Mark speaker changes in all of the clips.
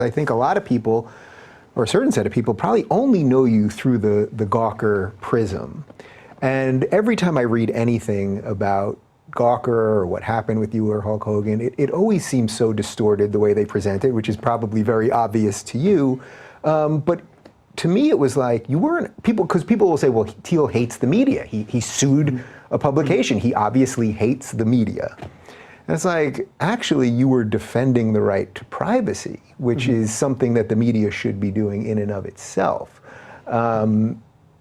Speaker 1: I think a lot of people, or a certain set of people, probably only know you through the Gawker prism. And every time I read anything about Gawker or what happened with you or Hulk Hogan, it always seems so distorted the way they present it, which is probably very obvious to you. But to me, it was like you weren't, because people will say, well, Thiel hates the media. He sued a publication. He obviously hates the media. And it's like, actually, you were defending the right to privacy, which is something that the media should be doing in and of itself.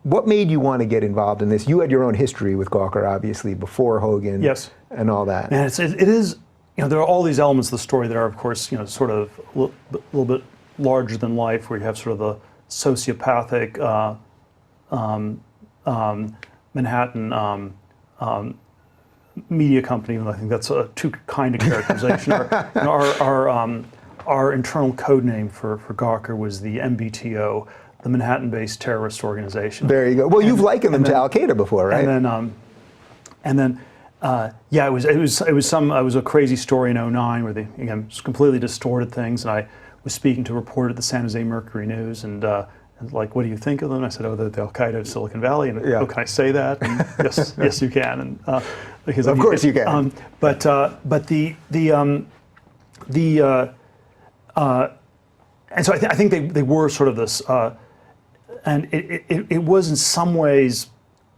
Speaker 1: What made you want to get involved in this? You had your own history with Gawker, obviously, before Hogan,
Speaker 2: yes,
Speaker 1: and all that.
Speaker 2: And it is, there are all these elements of the story that are, of course, sort of a little bit larger than life, where you have sort of the sociopathic Manhattan media company, and I think that's a too kind of characterization. Our internal code name for Gawker was the MBTO, the Manhattan-based terrorist organization.
Speaker 1: There you go. Well, you've likened them to Al Qaeda before, right?
Speaker 2: Yeah, it was a crazy story in '09 where they again completely distorted things, and I was speaking to a reporter at the San Jose Mercury News, and like, what do you think of them? I said, oh, they're the Al Qaeda of Silicon Valley, and oh, can I say that? And yes, yes, you can, and because
Speaker 1: of course you can.
Speaker 2: And so I think they were sort of this, and it was in some ways,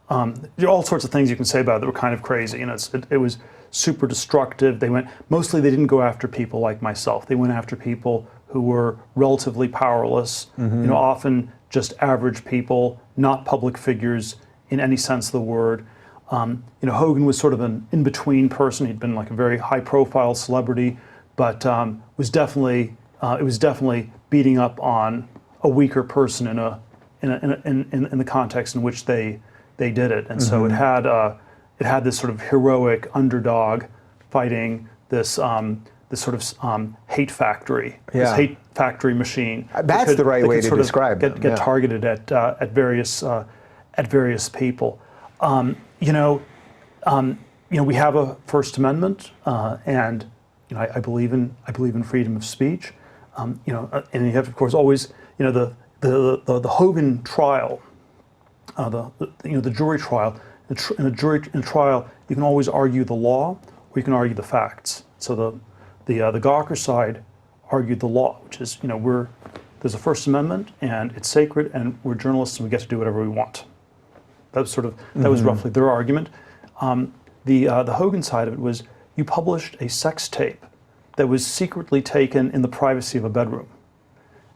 Speaker 2: there are all sorts of things you can say about it that were kind of crazy. It was super destructive. They didn't go after people like myself. They went after people who were relatively powerless, often just average people, not public figures in any sense of the word. Hogan was sort of an in-between person. He'd been like a very high-profile celebrity, but was definitely beating up on a weaker person in the context in which they did it, and so it had this sort of heroic underdog fighting this sort of hate factory, this hate factory machine.
Speaker 1: That's the right way to describe them.
Speaker 2: Get targeted at various people. We have a First Amendment, and I believe in freedom of speech. And you have, of course, always the Hogan trial, the jury trial. In a trial, you can always argue the law, or you can argue the facts. So the Gawker side argued the law, which is there's a First Amendment and it's sacred, and we're journalists and we get to do whatever we want. That was roughly their argument. The Hogan side of it was, you published a sex tape that was secretly taken in the privacy of a bedroom,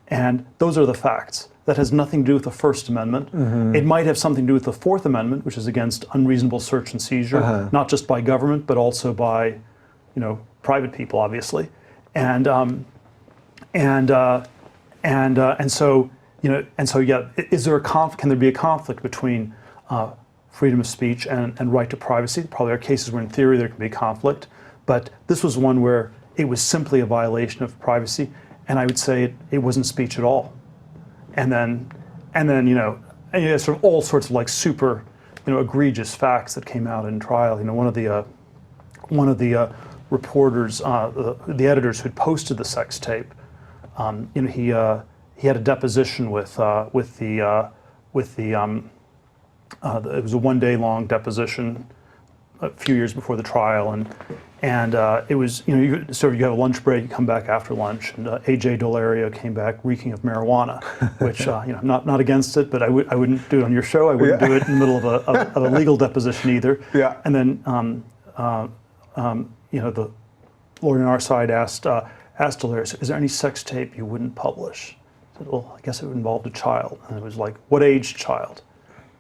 Speaker 2: and those are the facts. That has nothing to do with the First Amendment. It might have something to do with the Fourth Amendment, which is against unreasonable search and seizure, not just by government, but also by, private people, obviously. And so yeah, is there a can there be a conflict between freedom of speech and right to privacy? Probably are cases where, in theory, there can be conflict, but this was one where it was simply a violation of privacy, and I would say it wasn't speech at all. And then sort of all sorts of like super, egregious facts that came out in trial. One of the reporters, the editors who'd posted the sex tape, he had a deposition with it was a one-day-long deposition a few years before the trial, and it was, you have a lunch break, you come back after lunch, and A.J. Dolario came back reeking of marijuana, which not against it, but I wouldn't do it on your show. I wouldn't do it in the middle of a legal deposition either. Yeah. And then the lawyer on our side asked Dolario, "Is there any sex tape you wouldn't publish?" I said, "Well, I guess it involved a child." And it was like, "What age child?"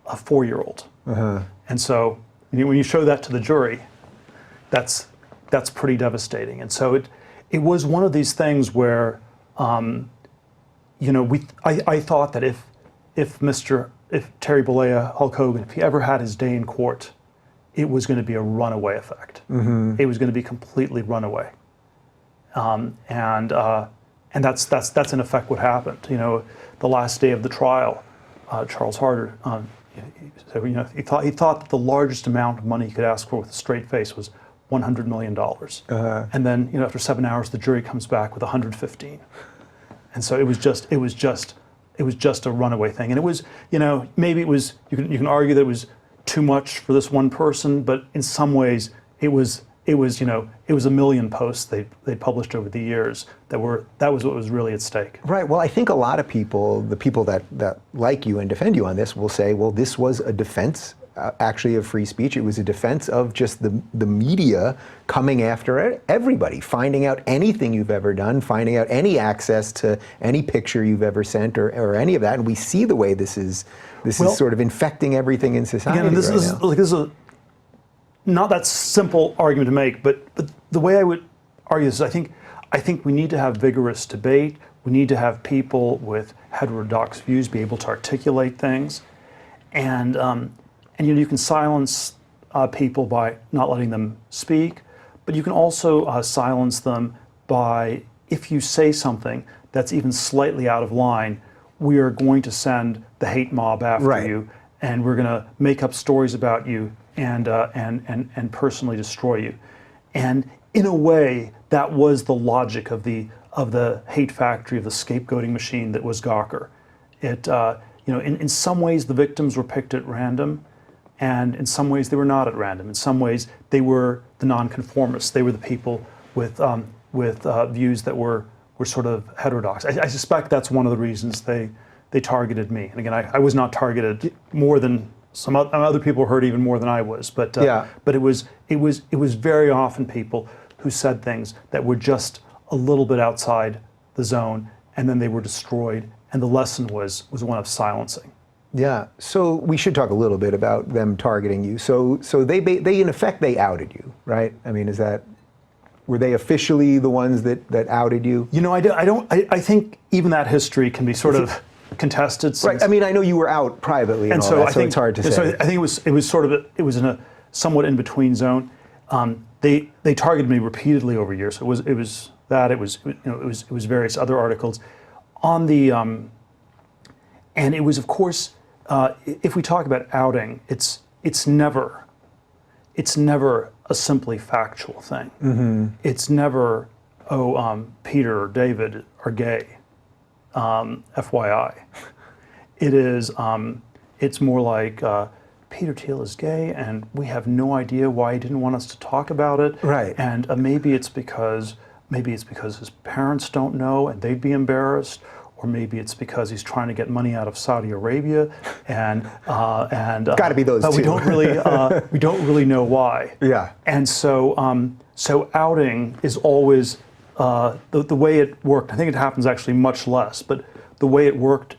Speaker 2: "A 4-year-old." And so when you show that to the jury, that's pretty devastating. And so it was one of these things where, I thought that if Terry Bollea, Hulk Hogan, if he ever had his day in court, it was going to be a runaway effect. It was going to be completely runaway. And that's in effect what happened. The last day of the trial, Charles Harder, he thought that the largest amount of money he could ask for with a straight face was $100 million. And then, after 7 hours, the jury comes back with 115. And so it was just a runaway thing. And it was, maybe it was, you can argue that it was too much for this one person, but in some ways it was a million posts they published over the years that was what was really at stake.
Speaker 1: Right. Well, I think a lot of people, the people that like you and defend you on this, will say, well, this was a defense actually of free speech. It was a defense of just the media coming after everybody, finding out anything you've ever done, finding out any access to any picture you've ever sent or any of that. And we see the way this is sort of infecting everything in society.
Speaker 2: Again, this is a not that simple argument to make, but the way I would argue this is I think we need to have vigorous debate. We need to have people with heterodox views be able to articulate things, and you can silence people by not letting them speak, but you can also silence them by, if you say something that's even slightly out of line, we are going to send the hate mob after you, and we're going to make up stories about you and personally destroy you. And in a way, that was the logic of the hate factory, of the scapegoating machine that was Gawker. It in some ways the victims were picked at random, and in some ways they were not at random. In some ways they were the nonconformists. They were the people with views that were sort of heterodox. I suspect that's one of the reasons they targeted me. And again, I was not targeted more than some other people were hurt even more than I was. But it was very often people who said things that were just a little bit outside the zone, and then they were destroyed. And the lesson was one of silencing.
Speaker 1: Yeah. So we should talk a little bit about them targeting you. So they in effect they outed you, right? I mean, were they officially the ones that outed you?
Speaker 2: I think even that history can be sort of contested.
Speaker 1: Right. I mean, I know you were out privately, and so it's hard to say.
Speaker 2: So I think it was in a somewhat in between zone. They targeted me repeatedly over years. So it was various other articles on the and it was, of course, if we talk about outing, it's never a simply factual thing. Mm-hmm. It's never, Peter or David are gay, FYI. It is, it's more like, Peter Thiel is gay, and we have no idea why he didn't want us to talk about it.
Speaker 1: Right.
Speaker 2: And maybe it's because his parents don't know, and they'd be embarrassed. Or maybe it's because he's trying to get money out of Saudi Arabia, and
Speaker 1: got to be those two.
Speaker 2: We don't really know why.
Speaker 1: Yeah.
Speaker 2: And so so outing is always the way it worked. I think it happens actually much less, but the way it worked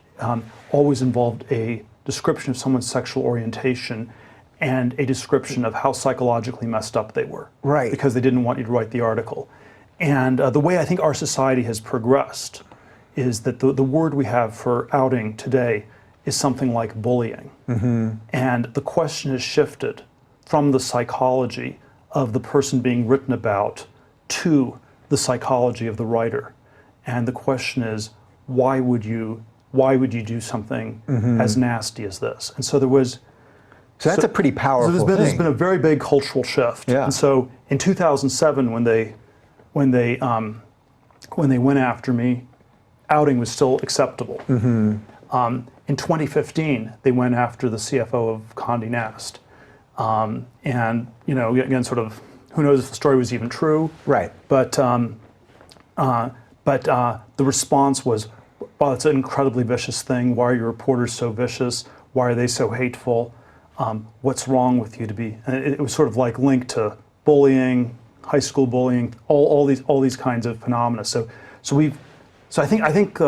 Speaker 2: always involved a description of someone's sexual orientation and a description of how psychologically messed up they were.
Speaker 1: Right.
Speaker 2: Because they didn't want you to write the article. And the way I think our society has progressed is that the word we have for outing today is something like bullying. Mm-hmm. And the question has shifted from the psychology of the person being written about to the psychology of the writer. And the question is, why would you do something as nasty as this? And so there was...
Speaker 1: So that's a pretty powerful thing.
Speaker 2: There's been a very big cultural shift. Yeah. And so in 2007, when they went after me, outing was still acceptable. Mm-hmm. In 2015, they went after the CFO of Condé Nast, and again, sort of, who knows if the story was even true? Right. But the response was, "Well, it's an incredibly vicious thing. Why are your reporters so vicious? Why are they so hateful? What's wrong with you to be?" And it was sort of like linked to bullying, high school bullying, all these kinds of phenomena. So I think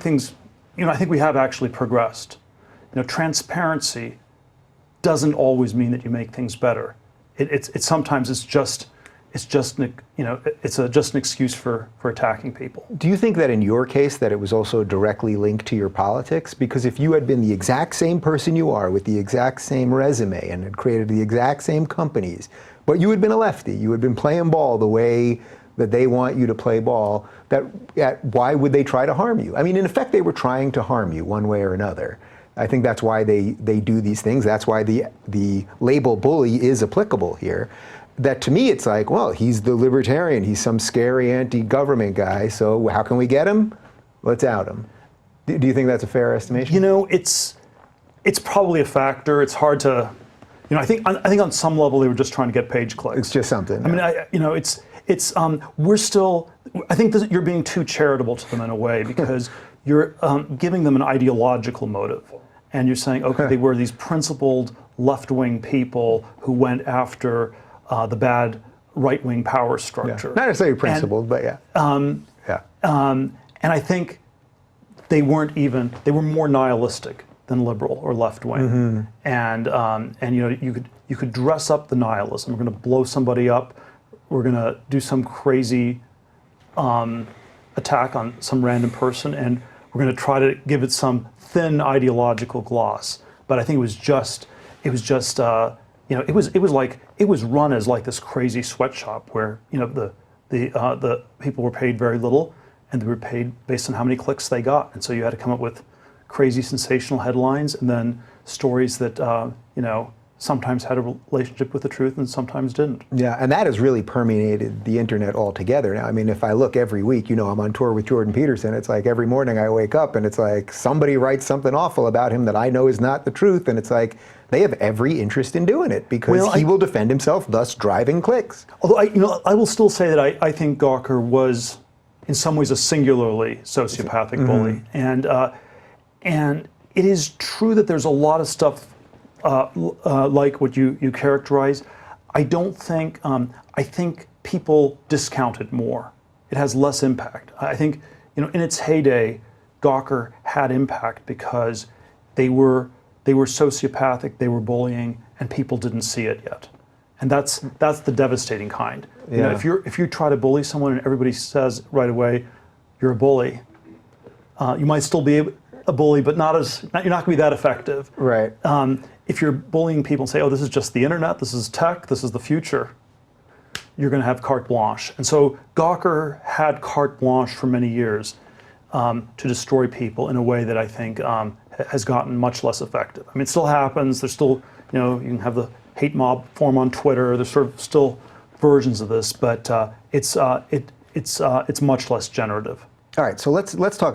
Speaker 2: things, I think we have actually progressed. Transparency doesn't always mean that you make things better. Sometimes it's just an excuse for attacking people.
Speaker 1: Do you think that in your case that it was also directly linked to your politics? Because if you had been the exact same person you are with the exact same resume and had created the exact same companies, but you had been a lefty, you had been playing ball the way that they want you to play ball, why would they try to harm you? I mean, in effect, they were trying to harm you one way or another. I think that's why they do these things. That's why the label bully is applicable here. That to me, it's like, well, he's the libertarian. He's some scary anti-government guy. So how can we get him? Let's out him. Do you think that's a fair estimation?
Speaker 2: You know, it's probably a factor. It's hard to, you know, I think on some level they were just trying to get page clicks.
Speaker 1: It's just something.
Speaker 2: I mean, you know, we're still, I think you're being too charitable to them in a way, because you're giving them an ideological motive. And you're saying, okay, they were these principled left-wing people who went after the bad right-wing power structure.
Speaker 1: Not necessarily principled, but yeah.
Speaker 2: And I think they were more nihilistic than liberal or left-wing. And you know, you could dress up the nihilism. We're going to blow somebody up. We're going to do some crazy attack on some random person, and we're going to try to give it some thin ideological gloss. But I think it was just you know, it was run as like this crazy sweatshop where, you know, the people were paid very little, and they were paid based on how many clicks they got. And so you had to come up with crazy sensational headlines, and then stories that you know, sometimes had a relationship with the truth and sometimes didn't.
Speaker 1: Yeah, and that has really permeated the internet altogether now. I mean, if I look every week, you know, I'm on tour with Jordan Peterson. It's like every morning I wake up and it's like somebody writes something awful about him that I know is not the truth, and it's like they have every interest in doing it because he will defend himself, thus driving clicks.
Speaker 2: Although I will still say that I think Gawker was, in some ways, a singularly sociopathic bully, and it is true that there's a lot of stuff like what you characterize. I don't think, I think people discount it more. It has less impact. I think, you know, in its heyday, Gawker had impact because they were sociopathic, they were bullying, and people didn't see it yet. And that's the devastating kind. You know, if you try to bully someone and everybody says right away, you're a bully, you might still be a bully, but you're not going to be that effective.
Speaker 1: Right.
Speaker 2: If you're bullying people and say, oh, this is just the internet, this is tech, this is the future, you're going to have carte blanche. And so Gawker had carte blanche for many years to destroy people in a way that I think has gotten much less effective. I mean, it still happens. There's still, you know, you can have the hate mob form on Twitter. There's sort of still versions of this, but it's much less generative.
Speaker 1: All right, so let's talk about